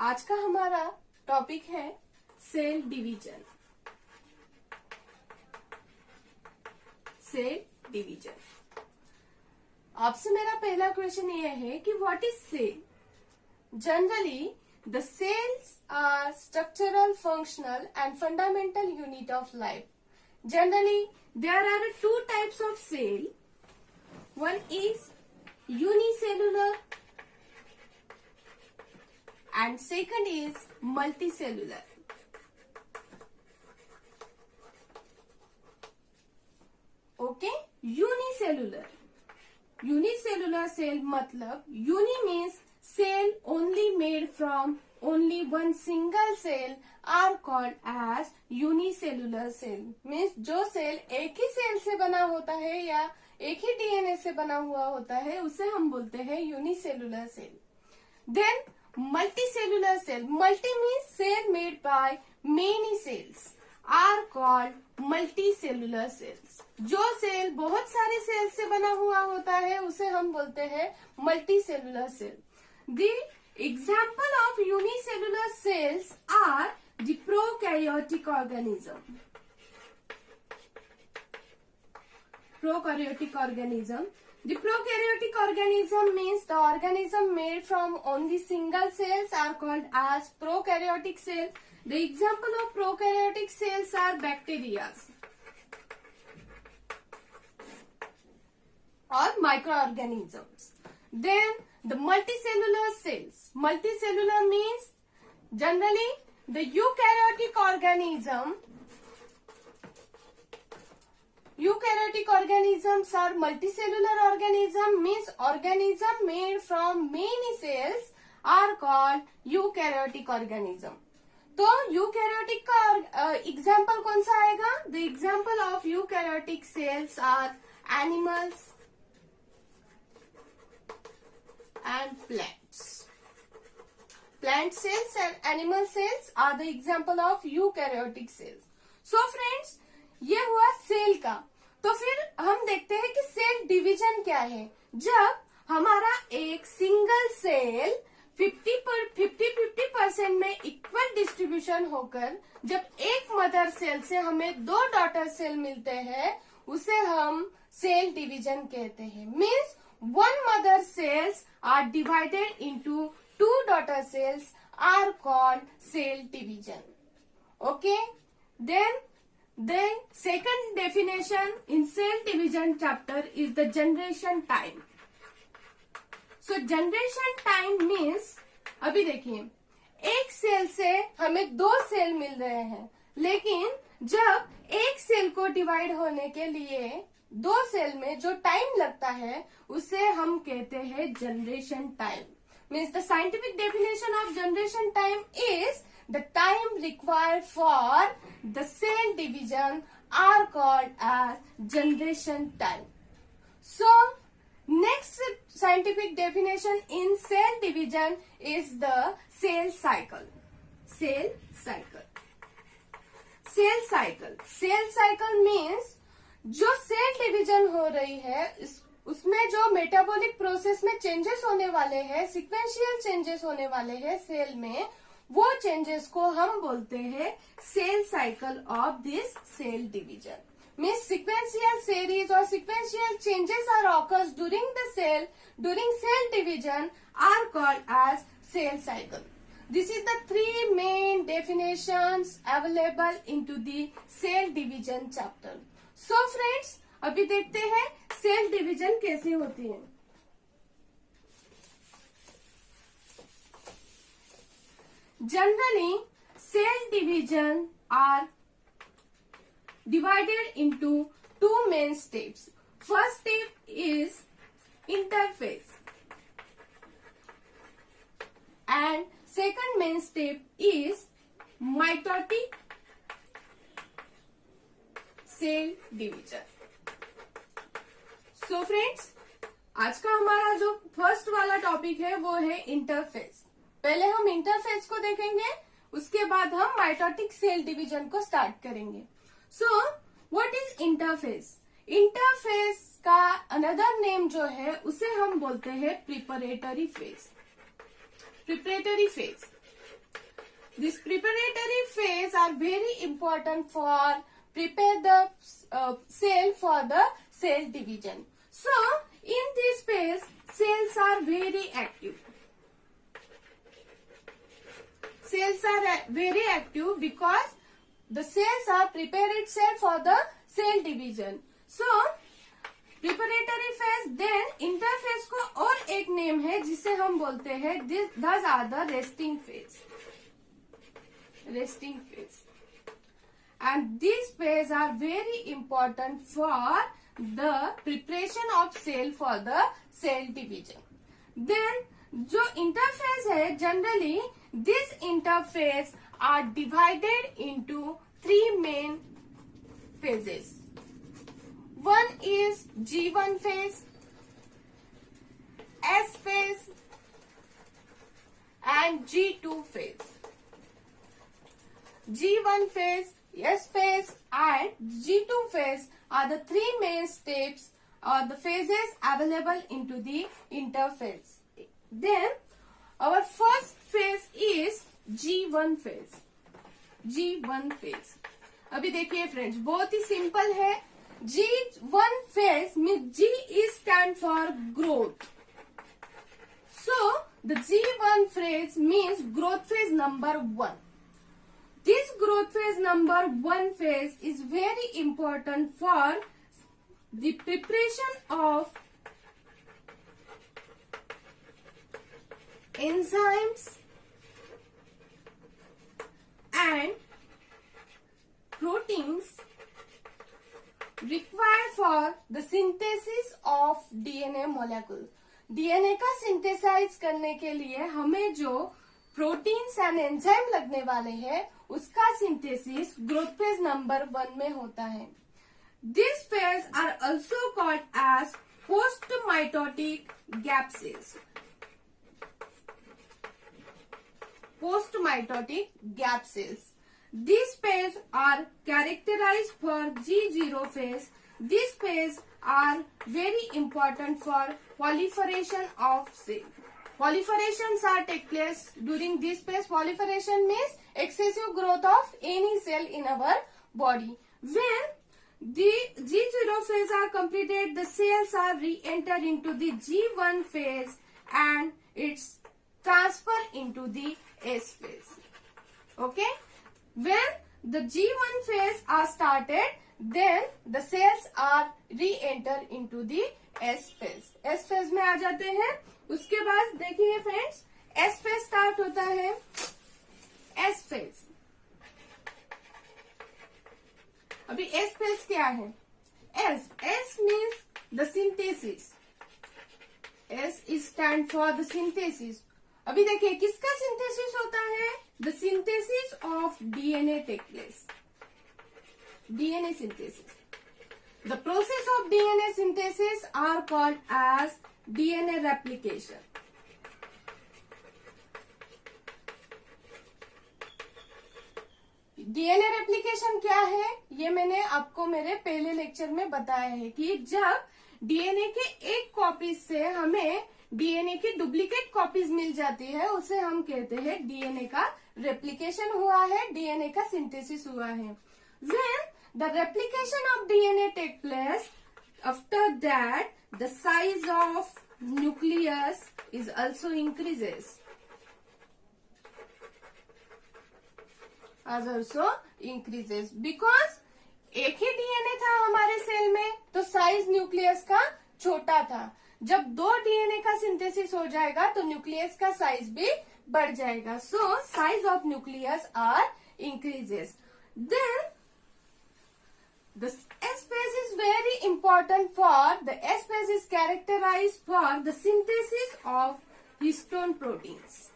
आज का हमारा टॉपिक है सेल डिवीजन। Cell division. आपसे मेरा पहला क्वेश्चन ये है कि what is cell? Generally the cells are structural, functional and fundamental unit of life. Generally, there are two types of cell. One is unicellular and second is multicellular. Okay, unicellular. Unicellular cell मतलब uni means cell only made from only one single cell are called as unicellular cell. Means जो cell एक ही cell से बना होता है या एक ही DNA से बना हुआ होता है उसे हम बोलते हैं unicellular cell. Then multicellular cell. Multi means cell made by many cells are called multicellular cells. जो सेल बहुत सारे सेल से बना हुआ होता है उसे हम बोलते हैं multicellular cell. The example of unicellular cells are the prokaryotic organism. Prokaryotic organism. The prokaryotic organism means the organism made from only single cells are called as prokaryotic cell. The example of prokaryotic cells are bacteria or microorganisms. Then the multicellular cells. Multicellular means generally the eukaryotic organism. Eukaryotic organisms are multicellular organism means organism made from many cells are called eukaryotic organism. तो eukaryotic का example कौन सा आएगा? The example of eukaryotic cells are animals and plants. Plant cells and animal cells are the example of eukaryotic cells. So friends, ये हुआ cell का. तो फिर हम देखते हैं कि सेल डिवीजन क्या है. जब हमारा एक सिंगल सेल 50% में इक्वल डिस्ट्रीब्यूशन होकर जब एक मदर सेल से हमें दो डॉटर सेल मिलते हैं उसे हम सेल डिवीजन कहते हैं. Means one mother cells are divided into two daughter cells are called cell division. Okay, then the second definition in cell division chapter is the generation time. So generation time means अभी देखिए एक cell से हमें दो cell मिल रहे हैं लेकिन जब एक सेल को डिवाइड होने के लिए दो सेल में जो टाइम लगता है उसे हम कहते हैं generation time. Means the scientific definition of generation time is the time required for the cell division are called as generation time. So next scientific definition in cell division is the cell cycle. Cell cycle. Cell cycle. Cell cycle means जो cell division हो रही है उसमें जो metabolic process में changes होने वाले हैं, सीक्वेंशियल चेंजेस होने वाले हैं सेल में, वो चेंजेस को हम बोलते हैं cell cycle of this cell division. Means sequential series और sequential changes are occurs during cell division are called as cell cycle. This is the three main definitions available into the cell division chapter. So friends, अभी देखते हैं cell division कैसे होती है. Generally, cell division are divided into two main steps. First step is interphase and second main step is mitotic cell division. So friends, आज का हमारा जो फर्स्ट वाला टॉपिक है वो है इंटरफेस. पहले हम इंटरफेस को देखेंगे उसके बाद हम माइटोटिक सेल डिवीजन को स्टार्ट करेंगे. So what is interface? Interface का अनदर नेम जो है उसे हम बोलते हैं preparatory phase. Preparatory phase. This preparatory phase are very important for prepare the cell for the cell division. So in this phase, cells are very active. Cells are very active because the cells are prepare itself for the cell division. So preparatory phase, then interphase को और एक name है जिसे हम बोलते हैं this are the resting phase. Resting phase and this phase are very important for the preparation of cell for the cell division. Then जो interphase है, generally this interphase are divided into 3 main phases. One is G1 phase, S phase and G2 phase. G1 phase, S phase and G2 phase are the 3 main steps or the phases available into the interphase. Then our first phase is G1 phase. G1 phase. अभी देखिए friends, बहुत ही simple है. G1 phase means G is stand for growth. So the G1 phase means growth phase number 1. This growth phase number 1 phase is very important for the preparation of enzymes and proteins required for the synthesis of DNA molecule. DNA का synthesise करने के लिए हमें जो proteins and enzyme लगने वाले हैं उसका सिंथेसिस ग्रोथ फेज नंबर 1 में होता है. This phase are also called as post mitotic gap cells. Post mitotic gap cells. These phase are characterized for G0 phase. These phase are very important for proliferation of cell. Proliferations are take place during this phase. Proliferation means excessive growth of any cell in our body. When the G0 phase are completed, the cells are re-enter into the G1 phase and it's transfer into the S phase. Okay? When the G1 phase are started, then the cells are re-enter into the S phase. S phase में आ जाते हैं. उसके बाद देखिए friends, S phase start होता है. S phase. अभी S phase क्या है? S means the synthesis. S is stand for the synthesis. अभी देखिए किसका सिंथेसिस होता है? The synthesis of DNA take place. DNA synthesis. The process of DNA synthesis are called as DNA replication. DNA replication क्या है? ये मैंने आपको मेरे पहले लेक्चर में बताया है कि जब डीएनए के एक कॉपी से हमें डीएनए की डुप्लीकेट कॉपीज मिल जाती है, उसे हम कहते हैं डीएनए का रेप्लिकेशन हुआ है, डीएनए का सिंथेसिस हुआ है. When the replication of DNA take place, after that the size of nucleus is also increases. Because एक ही डीएनए था हमारे सेल में, तो साइज न्यूक्लियस का छोटा था. जब 2 डीएनए का सिंथेसिस हो जाएगा तो न्यूक्लियस का साइज भी बढ़ जाएगा. So size of nucleus are increases. Then the S phase is very important for the S phase is characterized for the synthesis of histone proteins.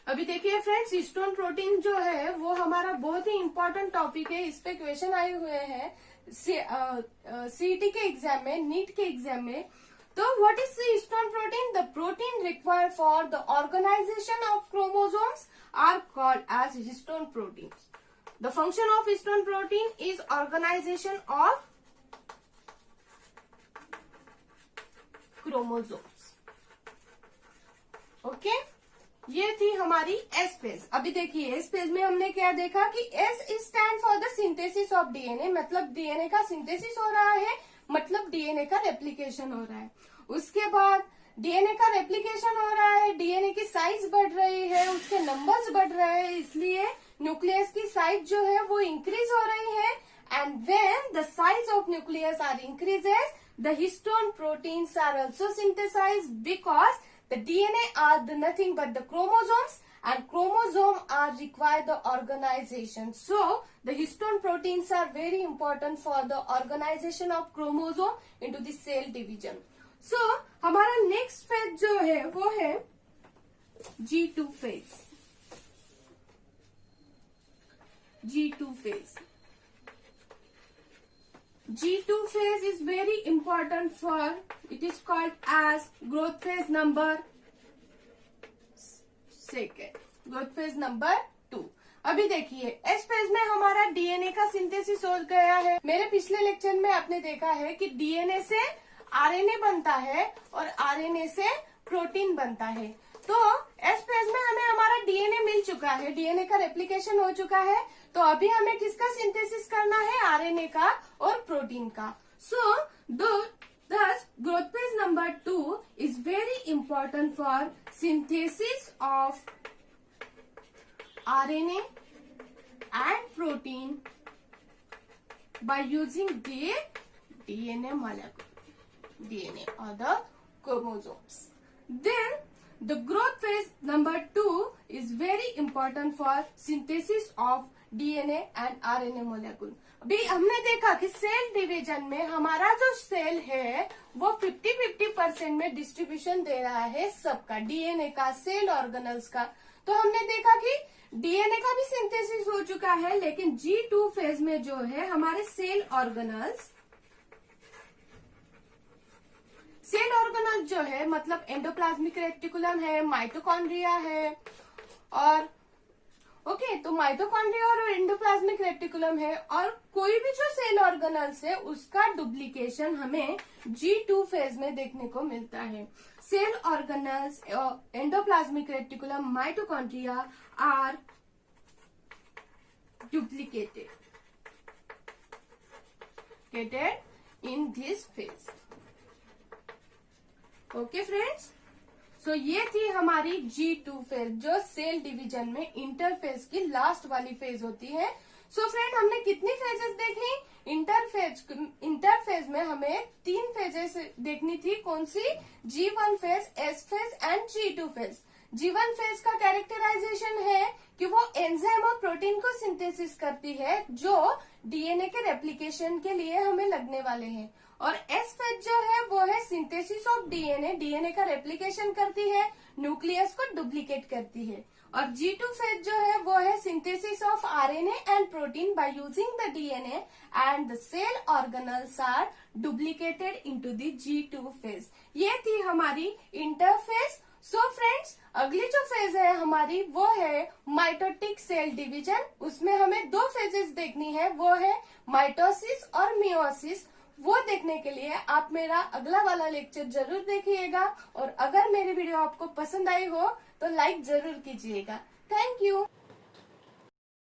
अभी देखिए फ्रेंड्स, हिस्टोन प्रोटीन जो है वो हमारा बहुत ही इंपॉर्टेंट टॉपिक है. इस पे क्वेश्चन आए हुए हैं सीईटी के एग्जाम में, नीट के एग्जाम में. तो what is histone protein? The protein required for the organisation of chromosomes are called as histone protein. The function of histone protein is organisation of chromosomes. Okay, ये थी हमारी S phase. अभी देखिए S phase में हमने क्या देखा कि S stand for the synthesis of DNA, मतलब डीएनए का सिंथेसिस हो रहा है, मतलब डीएनए का रेप्लिकेशन हो रहा है। उसके बाद डीएनए का रेप्लिकेशन हो रहा है, डीएनए की साइज बढ़ रही है, उसके नंबर्स बढ़ रहे हैं, इसलिए न्यूक्लियस की साइज जो है वो इंक्रीज हो रही है। And when the size of nucleus are increases, the histone proteins are also synthesised because the DNA are the nothing but the chromosomes, and chromosome are required the organization. So the histone proteins are very important for the organization of chromosome into the cell division. So हमारा next phase जो है वो है G2 phase. G2 phase. G2 phase is very important for, it is called as growth phase number second, growth phase number 2. अभी देखिए S phase में हमारा DNA का सिंथेसिस हो गया है। मेरे पिछले लेक्चर में आपने देखा है कि डीएनए से आरएनए बनता है और आरएनए से प्रोटीन बनता है। तो एस फेज में हमें हमारा डीएनए मिल चुका है, डीएनए का रेप्लिकेशन हो चुका है, तो अभी हमें किसका सिंथेसिस करना है, आरएनए का और प्रोटीन का। सो thus growth phase number 2 is very important for synthesis of RNA and protein by using their DNA molecule, DNA or the chromosomes. Then the growth phase number 2 is very important for synthesis of DNA and RNA molecule. अभी हमने देखा कि cell division में हमारा जो cell है वो 50-50% में डिस्ट्रीब्यूशन दे रहा है सबका, डीएनए का, सेल ऑर्गेनल्स का। तो हमने देखा कि डीएनए का भी सिंथेसिस हो चुका है, लेकिन G2 फेज में जो है हमारे सेल ऑर्गेनल्स जो है मतलब एंडोप्लाज्मिक रेटिकुलम है, माइटोकॉन्ड्रिया है, और ओके तो माइटोकॉन्ड्रिया और एंडोप्लाज्मिक रेटिकुलम है, और कोई भी जो सेल ऑर्गेनल्स है उसका डुप्लीकेशन हमें G2 फेज में देखने को मिलता है। Cell organelles, endoplasmic reticulum, mitochondria are duplicated in this phase. Okay friends, so ये थी हमारी G2 फेज जो सेल डिवीजन में इंटरफेज की लास्ट वाली फेज होती है। सो फ्रेंड हमने कितनी फेजेस देखी, इंटरफेज में हमें 3 फेजेस देखनी थी। कौन सी, G1 phase, S phase and G2 phase. G1 phase का कैरेक्टराइजेशन है कि वो एंजाइम और प्रोटीन को सिंथेसिस करती है जो डीएनए के रेप्लिकेशन के लिए हमें लगने वाले हैं, और एस फेज जो है वो है सिंथेसिस ऑफ डीएनए, डीएनए का रेप्लिकेशन करती है, न्यूक्लियस को डुप्लीकेट करती है, और G2 फेज जो है वो है synthesis of RNA and protein by using the DNA and the cell organelles are duplicated into the G2 phase. ये थी हमारी इंटरफेज। सो फ्रेंड्स, अगली जो फेज है हमारी वो है माइटोटिक सेल डिवीजन। उसमें हमें 2 फेजेस देखनी है, वो है माइटोसिस और मियोसिस। वो देखने के लिए आप मेरा अगला वाला लेक्चर जरूर देखिएगा, और अगर मेरी वीडियो आपको पसंद आई हो तो लाइक जरूर कीजिएगा। Thank you.